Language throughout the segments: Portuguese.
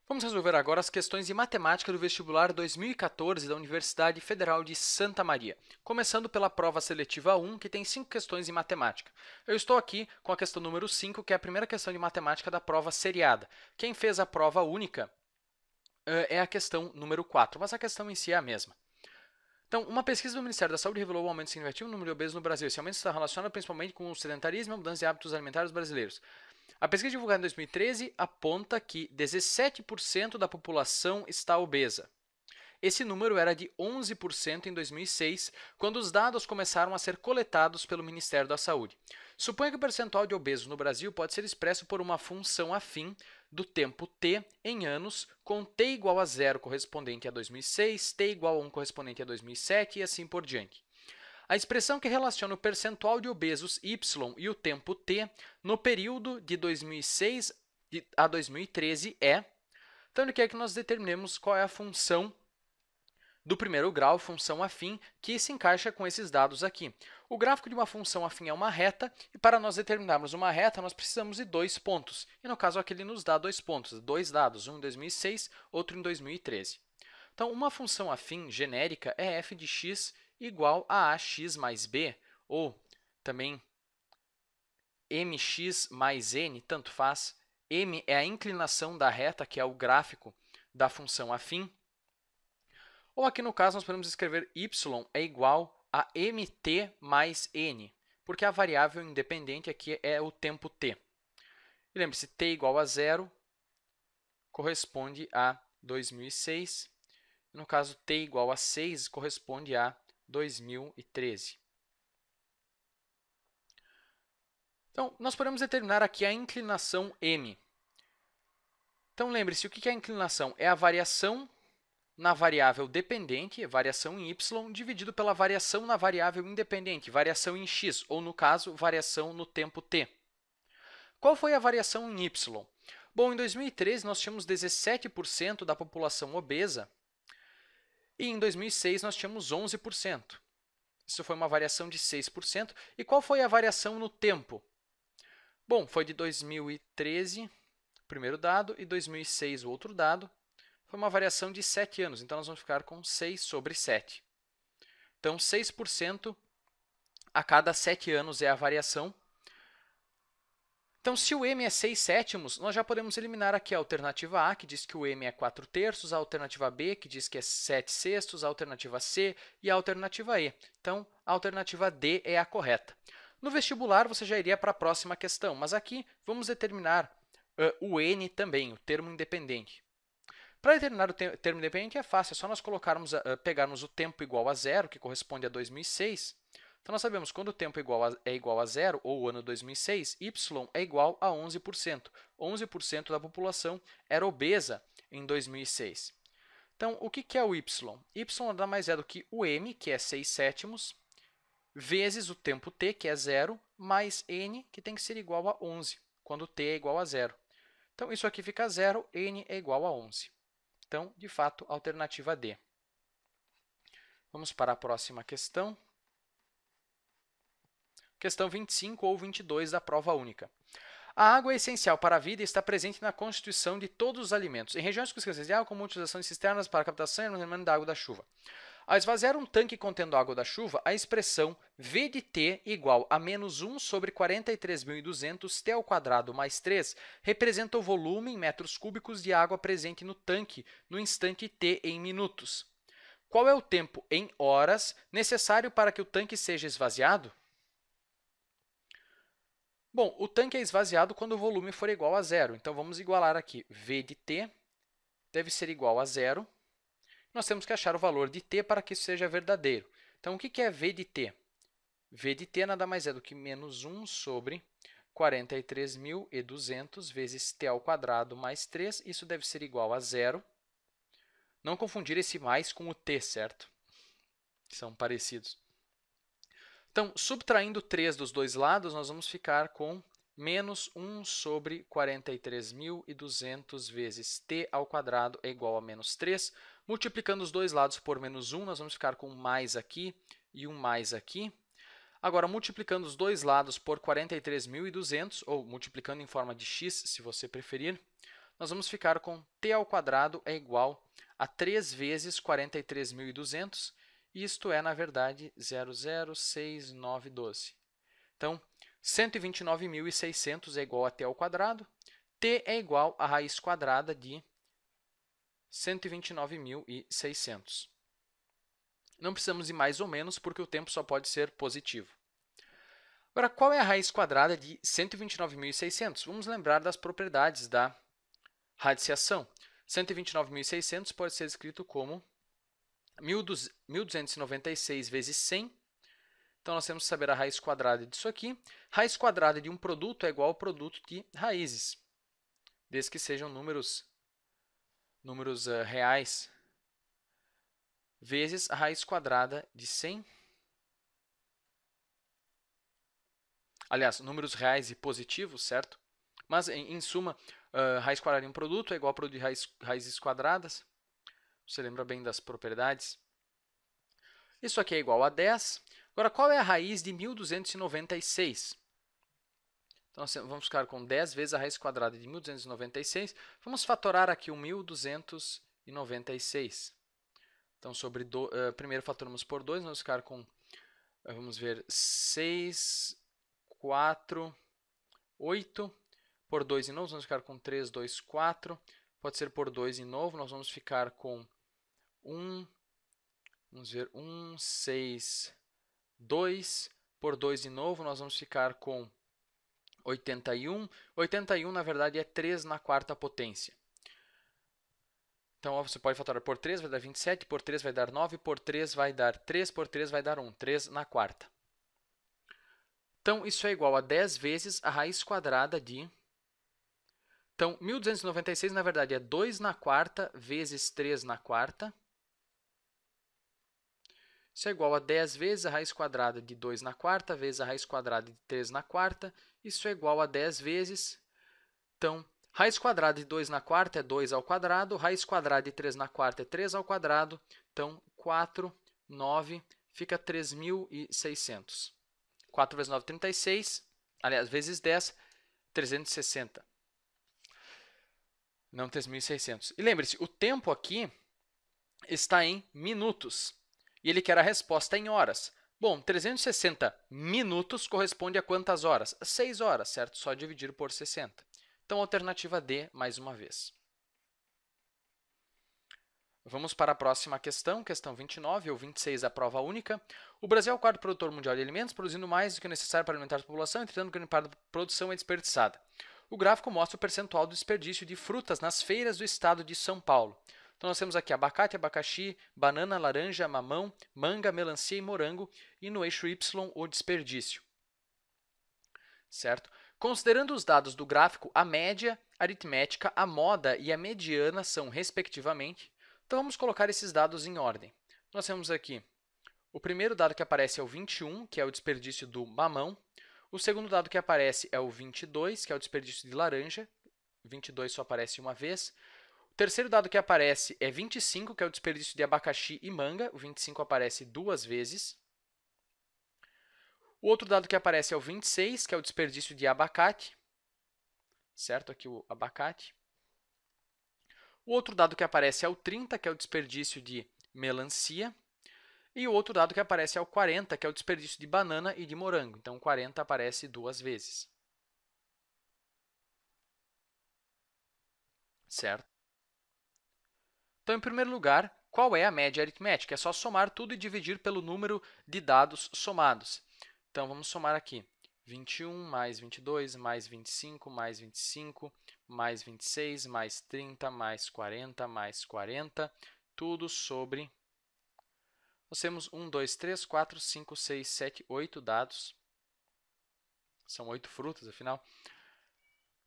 Vamos resolver agora as questões de matemática do vestibular 2014 da Universidade Federal de Santa Maria, começando pela prova seletiva 1, que tem 5 questões de matemática. Eu estou aqui com a questão número 5, que é a primeira questão de matemática da prova seriada. Quem fez a prova única é a questão número 4, mas a questão em si é a mesma. Então, uma pesquisa do Ministério da Saúde revelou um aumento significativo no número de obesos no Brasil. Esse aumento está relacionado principalmente com o sedentarismo e a mudança de hábitos alimentares brasileiros. A pesquisa divulgada em 2013 aponta que 17% da população está obesa. Esse número era de 11% em 2006, quando os dados começaram a ser coletados pelo Ministério da Saúde. Suponha que o percentual de obesos no Brasil pode ser expresso por uma função afim do tempo t em anos, com t igual a 0 correspondente a 2006, t igual a 1 correspondente a 2007 e assim por diante. A expressão que relaciona o percentual de obesos y e o tempo t no período de 2006 a 2013 é... Então, ele quer que nós determinemos qual é a função do primeiro grau, função afim, que se encaixa com esses dados aqui. O gráfico de uma função afim é uma reta, e para nós determinarmos uma reta, nós precisamos de 2 pontos. E no caso aqui, ele nos dá 2 pontos, 2 dados, um em 2006, outro em 2013. Então, uma função afim genérica é f de x igual a ax mais b, ou também mx mais n, tanto faz. M é a inclinação da reta, que é o gráfico da função afim. Ou aqui no caso, nós podemos escrever y é igual a mt mais n, porque a variável independente aqui é o tempo t. E lembre-se, t igual a 0 corresponde a 2006. No caso, t igual a 6 corresponde a 2013. Então, nós podemos determinar aqui a inclinação m. Então, lembre-se, o que é a inclinação? É a variação na variável dependente, variação em y, dividido pela variação na variável independente, variação em x, ou, no caso, variação no tempo t. Qual foi a variação em y? Bom, em 2013, nós tínhamos 17% da população obesa, e em 2006, nós tínhamos 11%. Isso foi uma variação de 6%. E qual foi a variação no tempo? Bom, foi de 2013, o primeiro dado, e 2006, o outro dado. Foi uma variação de 7 anos, então nós vamos ficar com 6 sobre 7. Então, 6% a cada 7 anos é a variação. Então, se o m é 6/7, nós já podemos eliminar aqui a alternativa A, que diz que o m é 4/3, a alternativa B, que diz que é 7/6, a alternativa C e a alternativa E. Então, a alternativa D é a correta. No vestibular, você já iria para a próxima questão, mas aqui vamos determinar o n também, o termo independente. Para determinar o termo independente é fácil, é só nós pegarmos o tempo igual a 0, que corresponde a 2006. Então, nós sabemos que quando o tempo é igual a 0, ou o ano 2006, y é igual a 11%. 11% da população era obesa em 2006. Então, o que é o y? Y nada mais é do que o m, que é 6/7, vezes o tempo t, que é 0, mais n, que tem que ser igual a 11, quando t é igual a 0. Então, isso aqui fica 0, n é igual a 11. Então, de fato, alternativa D. Vamos para a próxima questão. Questão 25 ou 22 da prova única. A água é essencial para a vida e está presente na constituição de todos os alimentos, em regiões com escassez de água, como utilização de cisternas para a captação e armazenamento da água da chuva. Ao esvaziar um tanque contendo água da chuva, a expressão V de t igual a menos 1 sobre 43.200 t ao quadrado mais 3 representa o volume em metros cúbicos de água presente no tanque no instante t em minutos. Qual é o tempo em horas necessário para que o tanque seja esvaziado? Bom, o tanque é esvaziado quando o volume for igual a 0. Então, vamos igualar aqui. V de t deve ser igual a 0. Nós temos que achar o valor de t para que isso seja verdadeiro. Então, o que é V de t? V de t nada mais é do que menos 1 sobre 43.200 vezes t ao quadrado mais 3. Isso deve ser igual a 0. Não confundir esse mais com o t, certo? São parecidos. Então, subtraindo 3 dos dois lados, nós vamos ficar com menos 1 sobre 43.200 vezes t ao quadrado é igual a menos 3. Multiplicando os dois lados por menos 1, nós vamos ficar com um mais aqui e um mais aqui. Agora, multiplicando os dois lados por 43.200, ou multiplicando em forma de x, se você preferir, nós vamos ficar com t ao quadrado é igual a 3 vezes 43.200, e isto é, na verdade, 006912. Então, 129.600 é igual a t ao quadrado, t é igual a raiz quadrada de 129.600. Não precisamos de mais ou menos, porque o tempo só pode ser positivo. Agora, qual é a raiz quadrada de 129.600? Vamos lembrar das propriedades da radiciação. 129.600 pode ser escrito como 1.296 vezes 100. Então, nós temos que saber a raiz quadrada disso aqui. Raiz quadrada de um produto é igual ao produto de raízes, desde que sejam números reais, vezes a raiz quadrada de 100. Aliás, números reais e positivos, certo? Mas, em suma, raiz quadrada de um produto é igual ao produto de raízes quadradas. Você lembra bem das propriedades. Isso aqui é igual a 10. Agora, qual é a raiz de 1.296? Então, nós vamos ficar com 10 vezes a raiz quadrada de 1.296. Vamos fatorar aqui o 1.296. Então, primeiro fatoramos por 2, vamos ficar com, vamos ver, 6, 4, 8. Por 2 de novo, vamos ficar com 3, 2, 4. Pode ser por 2 de novo, nós vamos ficar com 1, vamos ver, 1, 6, 2. Por 2 de novo, nós vamos ficar com 81. 81, na verdade, é 3 na quarta potência. Então, você pode fatorar por 3, vai dar 27, por 3 vai dar 9, por 3 vai dar 3, por 3 vai dar 1. 3 na quarta. Então, isso é igual a 10 vezes a raiz quadrada de... Então, 1.296, na verdade, é 2 na quarta vezes 3 na quarta. Isso é igual a 10 vezes a raiz quadrada de 2 na quarta vezes a raiz quadrada de 3 na quarta. Isso é igual a 10 vezes. Então, raiz quadrada de 2 na quarta é 2 ao quadrado. Raiz quadrada de 3 na quarta é 3 ao quadrado. Então, 4, 9, fica 3.600. 4 vezes 9, 36. Aliás, vezes 10, 360. Não 3.600. E lembre-se, o tempo aqui está em minutos. E ele quer a resposta em horas. Bom, 360 minutos corresponde a quantas horas? 6 horas, certo? Só dividir por 60. Então, alternativa D, mais uma vez. Vamos para a próxima questão, questão 29 ou 26, a prova única. O Brasil é o quarto produtor mundial de alimentos, produzindo mais do que o necessário para alimentar a população, entretanto, grande parte da produção é desperdiçada. O gráfico mostra o percentual do desperdício de frutas nas feiras do estado de São Paulo. Então, nós temos aqui abacate, abacaxi, banana, laranja, mamão, manga, melancia e morango, e no eixo Y, o desperdício. Certo? Considerando os dados do gráfico, a média, a aritmética, a moda e a mediana são, respectivamente. Então, vamos colocar esses dados em ordem. Nós temos aqui o primeiro dado que aparece é o 21, que é o desperdício do mamão. O segundo dado que aparece é o 22, que é o desperdício de laranja. 22 só aparece uma vez. O terceiro dado que aparece é 25, que é o desperdício de abacaxi e manga. O 25 aparece 2 vezes. O outro dado que aparece é o 26, que é o desperdício de abacate. Certo? Aqui o abacate. O outro dado que aparece é o 30, que é o desperdício de melancia. E o outro dado que aparece é o 40, que é o desperdício de banana e de morango. Então, 40 aparece 2 vezes. Certo? Então, em primeiro lugar, qual é a média aritmética? É só somar tudo e dividir pelo número de dados somados. Então, vamos somar aqui. 21 mais 22 mais 25 mais 25 mais 26 mais 30 mais 40, tudo sobre... Nós temos 1, 2, 3, 4, 5, 6, 7, 8 dados. São 8 frutas, afinal.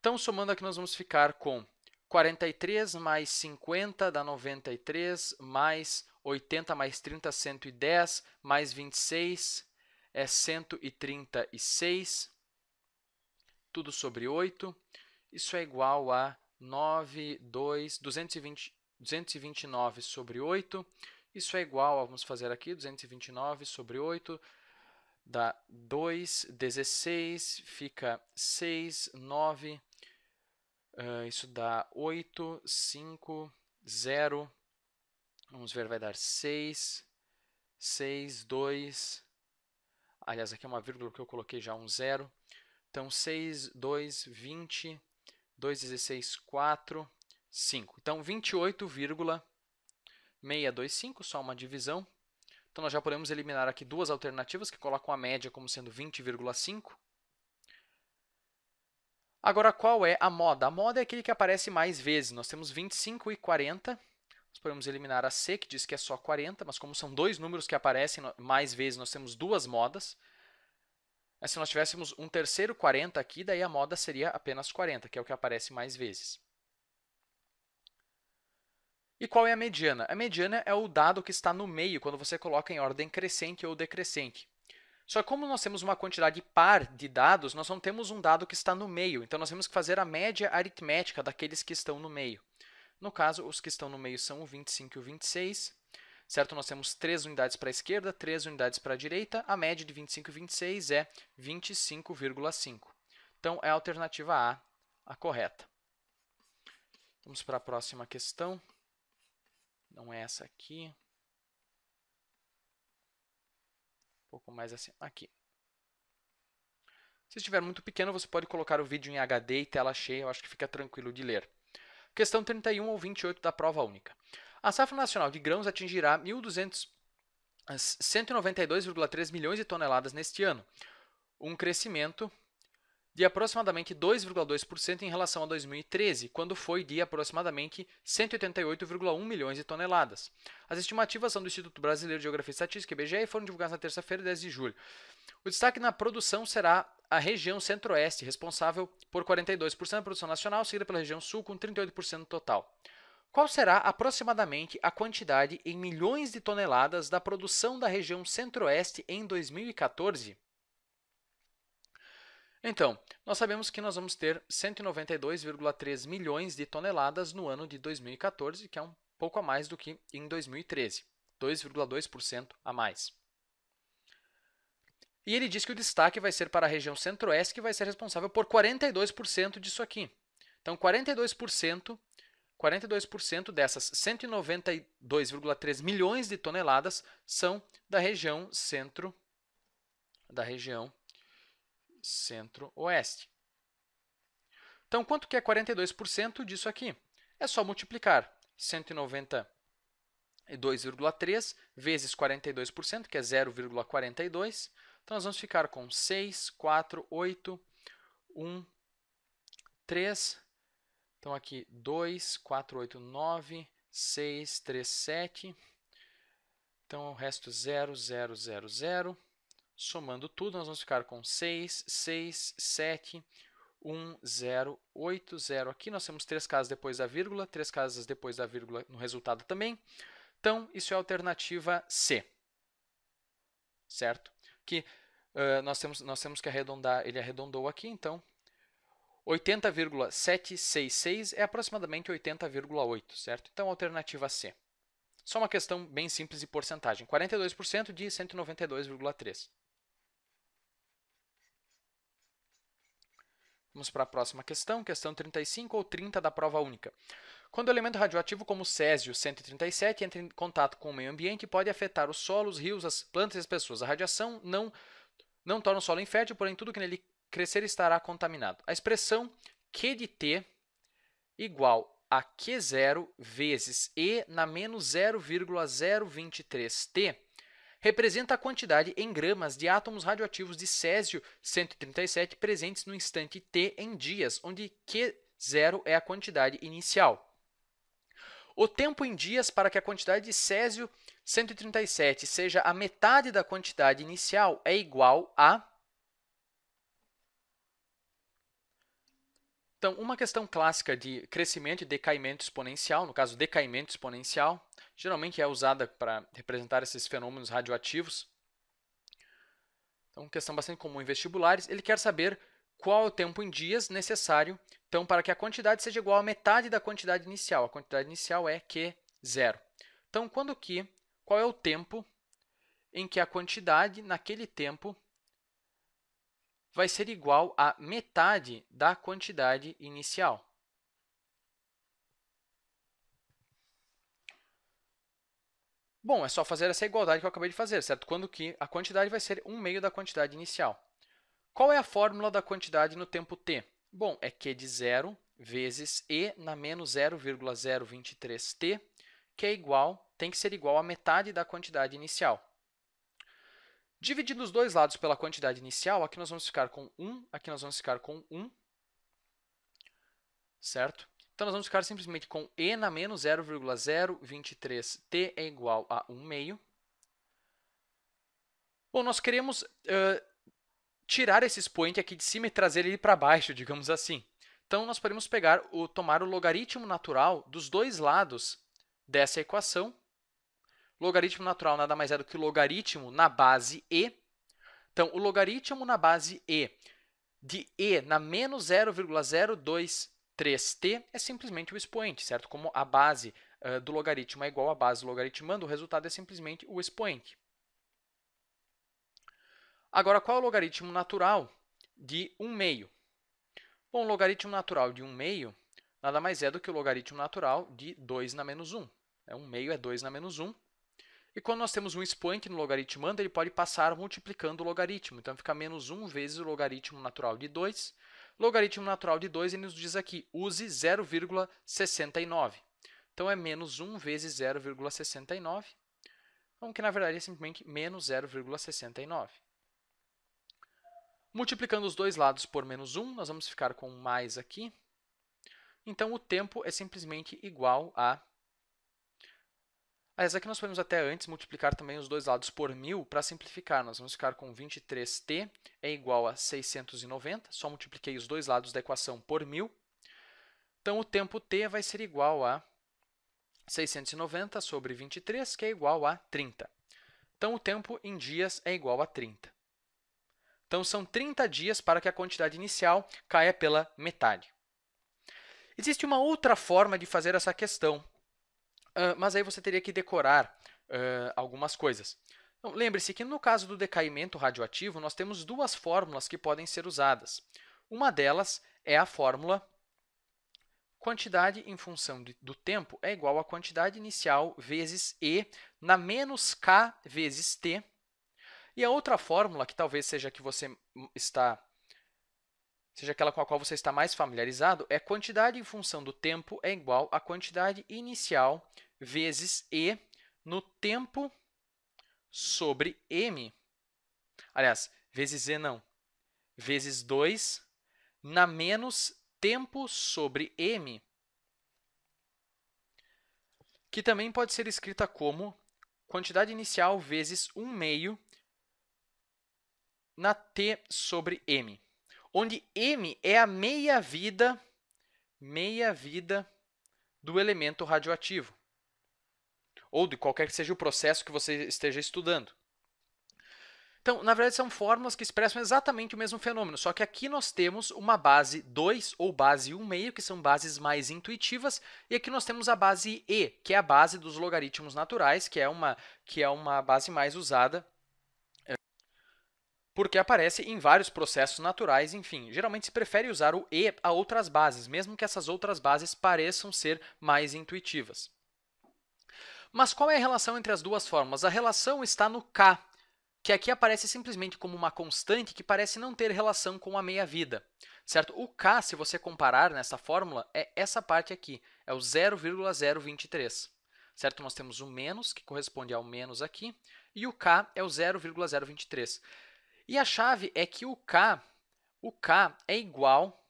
Então, somando aqui, nós vamos ficar com 43 mais 50 dá 93, mais 80 mais 30, 110, mais 26 é 136, tudo sobre 8. Isso é igual a 229 sobre 8. Isso é igual a, vamos fazer aqui, 229 sobre 8, dá 2, 16, fica 6, 9, Isso dá 8, 5, 0. Vamos ver, vai dar 6, 6, 2. Aliás, aqui é uma vírgula que eu coloquei já um 0. Então, 6, 2, 20, 2, 16, 4, 5. Então, 28,625, só uma divisão. Então, nós já podemos eliminar aqui duas alternativas que colocam a média como sendo 20,5. Agora, qual é a moda? A moda é aquele que aparece mais vezes. Nós temos 25 e 40. Nós podemos eliminar a C, que diz que é só 40, mas como são dois números que aparecem mais vezes, nós temos duas modas. Mas se nós tivéssemos um terceiro 40 aqui, daí a moda seria apenas 40, que é o que aparece mais vezes. E qual é a mediana? A mediana é o dado que está no meio, quando você coloca em ordem crescente ou decrescente. Só que como nós temos uma quantidade par de dados, nós não temos um dado que está no meio. Então, nós temos que fazer a média aritmética daqueles que estão no meio. No caso, os que estão no meio são o 25 e o 26. Certo? Nós temos 3 unidades para a esquerda, 3 unidades para a direita. A média de 25 e 26 é 25,5. Então, é a alternativa a correta. Vamos para a próxima questão. Não é essa aqui. Um pouco mais assim. Aqui. Se estiver muito pequeno, você pode colocar o vídeo em HD e tela cheia. Eu acho que fica tranquilo de ler. Questão 31 ou 28 da prova única. A safra nacional de grãos atingirá 192,3 milhões de toneladas neste ano, um crescimento de aproximadamente 2,2% em relação a 2013, quando foi de aproximadamente 188,1 milhões de toneladas. As estimativas são do Instituto Brasileiro de Geografia e Estatística, IBGE, e foram divulgadas na terça-feira, 10 de julho. O destaque na produção será a região centro-oeste, responsável por 42% da produção nacional, seguida pela região sul, com 38% no total. Qual será aproximadamente a quantidade em milhões de toneladas da produção da região centro-oeste em 2014? Então, nós sabemos que nós vamos ter 192,3 milhões de toneladas no ano de 2014, que é um pouco a mais do que em 2013, 2,2% a mais. E ele diz que o destaque vai ser para a região centro-oeste, que vai ser responsável por 42% disso aqui. Então, 42% dessas 192,3 milhões de toneladas são da região centro-oeste. Então, quanto que é 42% disso aqui? É só multiplicar 192,3 vezes 42%, que é 0,42. Então, nós vamos ficar com 6, 4, 8, 1, 3. Então, aqui 2, 4, 8, 9, 6, 3, 7. Então, o resto 0, 0, 0, 0. Somando tudo, nós vamos ficar com 6, 6, 7, 1, 0, 8, 0. Aqui nós temos 3 casas depois da vírgula, 3 casas depois da vírgula no resultado também. Então, isso é a alternativa C. Certo? Que nós temos que arredondar, ele arredondou aqui, então 80,766 é aproximadamente 80,8, certo? Então, alternativa C. Só uma questão bem simples de porcentagem, 42% de 192,3. Vamos para a próxima questão, questão 35 ou 30 da prova única. Quando o elemento radioativo como césio 137 entra em contato com o meio ambiente, pode afetar os solos, os rios, as plantas e as pessoas. A radiação não torna o solo infértil, porém tudo que nele crescer estará contaminado. A expressão Q de T igual a Q0 vezes E na menos 0,023T representa a quantidade em gramas de átomos radioativos de césio 137 presentes no instante T em dias, onde Q0 é a quantidade inicial. O tempo em dias para que a quantidade de césio 137 seja a metade da quantidade inicial é igual a... Então, uma questão clássica de crescimento e decaimento exponencial, no caso, decaimento exponencial, geralmente é usada para representar esses fenômenos radioativos. Então, questão bastante comum em vestibulares. Ele quer saber qual é o tempo em dias necessário então, para que a quantidade seja igual à metade da quantidade inicial. A quantidade inicial é Q0. Então, qual é o tempo em que a quantidade, naquele tempo, vai ser igual à metade da quantidade inicial? Bom, é só fazer essa igualdade que eu acabei de fazer, certo? Quando que a quantidade vai ser 1/2 da quantidade inicial. Qual é a fórmula da quantidade no tempo t? Bom, é q de 0 vezes e na menos 0,023t, que é igual, tem que ser igual a metade da quantidade inicial. Dividindo os dois lados pela quantidade inicial, aqui nós vamos ficar com 1, aqui nós vamos ficar com 1, certo? Então, nós vamos ficar simplesmente com e na menos 0,023t é igual a 1/2. Bom, nós queremos tirar esse expoente aqui de cima e trazer ele para baixo, digamos assim. Então, nós podemos tomar o logaritmo natural dos dois lados dessa equação. Logaritmo natural nada mais é do que o logaritmo na base e. Então, o logaritmo na base e de e na menos 0,023t é simplesmente o expoente, certo? Como a base do logaritmo é igual à base do logaritmando, o resultado é simplesmente o expoente. Agora, qual é o logaritmo natural de 1/2? Bom, o logaritmo natural de 1/2 nada mais é do que o logaritmo natural de 2 na menos 1. 1/2 é 2 na menos 1. E quando nós temos um expoente no logaritmando, ele pode passar multiplicando o logaritmo. Então, fica menos 1 vezes o logaritmo natural de 2. Logaritmo natural de 2, ele nos diz aqui, use 0,69. Então, é menos 1 vezes 0,69, então, que na verdade é simplesmente menos 0,69. Multiplicando os dois lados por menos 1, nós vamos ficar com um mais aqui. Então, o tempo é simplesmente igual a... Aliás, aqui nós podemos até antes multiplicar também os dois lados por 1000 para simplificar. Nós vamos ficar com 23t é igual a 690. Só multipliquei os dois lados da equação por 1000. Então, o tempo t vai ser igual a 690 sobre 23, que é igual a 30. Então, o tempo em dias é igual a 30. Então, são 30 dias para que a quantidade inicial caia pela metade. Existe uma outra forma de fazer essa questão, mas aí você teria que decorar algumas coisas. Então, lembre-se que no caso do decaimento radioativo, nós temos duas fórmulas que podem ser usadas. Uma delas é a fórmula quantidade em função do tempo é igual a quantidade inicial vezes E na menos K vezes T. E a outra fórmula, que talvez seja aquela com a qual você está mais familiarizado, é quantidade em função do tempo é igual a quantidade inicial vezes E no tempo sobre m. Aliás, vezes E não, vezes 2 na menos tempo sobre m, que também pode ser escrita como quantidade inicial vezes 1/2 na t sobre m, onde m é a meia-vida do elemento radioativo, ou de qualquer que seja o processo que você esteja estudando. Então, na verdade, são fórmulas que expressam exatamente o mesmo fenômeno, só que aqui nós temos uma base 2 ou base 1/2, que são bases mais intuitivas, e aqui nós temos a base e, que é a base dos logaritmos naturais, que é uma base mais usada, porque aparece em vários processos naturais, enfim. Geralmente se prefere usar o e a outras bases, mesmo que essas outras bases pareçam ser mais intuitivas. Mas qual é a relação entre as duas fórmulas? A relação está no k, que aqui aparece simplesmente como uma constante que parece não ter relação com a meia-vida, certo? O k, se você comparar nessa fórmula, é essa parte aqui, é o 0,023, certo? Nós temos o menos, que corresponde ao menos aqui, e o k é o 0,023. E a chave é que o k é igual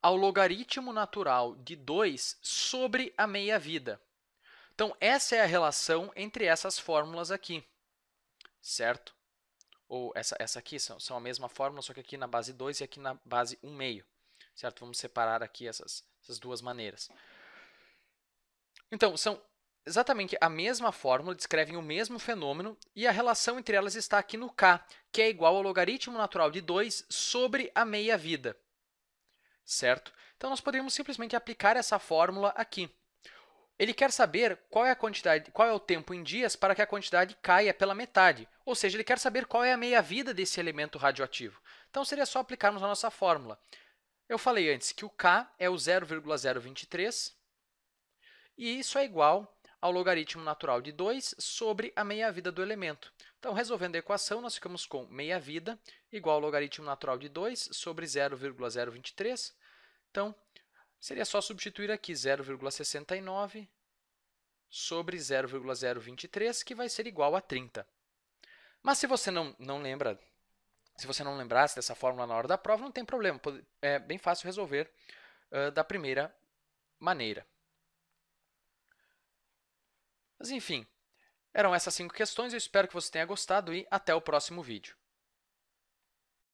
ao logaritmo natural de 2 sobre a meia-vida. Então, essa é a relação entre essas fórmulas aqui, certo? Ou essa aqui são a mesma fórmula, só que aqui na base 2 e aqui na base 1/2, certo? Vamos separar aqui essas duas maneiras. Então, são exatamente a mesma fórmula, descrevem o mesmo fenômeno, e a relação entre elas está aqui no k, que é igual ao logaritmo natural de 2 sobre a meia-vida, certo? Então, nós poderíamos simplesmente aplicar essa fórmula aqui. Ele quer saber qual é o tempo em dias para que a quantidade caia pela metade, ou seja, ele quer saber qual é a meia-vida desse elemento radioativo. Então, seria só aplicarmos a nossa fórmula. Eu falei antes que o k é o 0,023, e isso é igual ao logaritmo natural de 2 sobre a meia-vida do elemento. Então, resolvendo a equação, nós ficamos com meia-vida igual ao logaritmo natural de 2 sobre 0,023. Então, seria só substituir aqui 0,69 sobre 0,023, que vai ser igual a 30. Mas se você não lembrasse dessa fórmula na hora da prova, não tem problema. É bem fácil resolver da primeira maneira. Mas, enfim, eram essas 5 questões. Eu espero que você tenha gostado e até o próximo vídeo.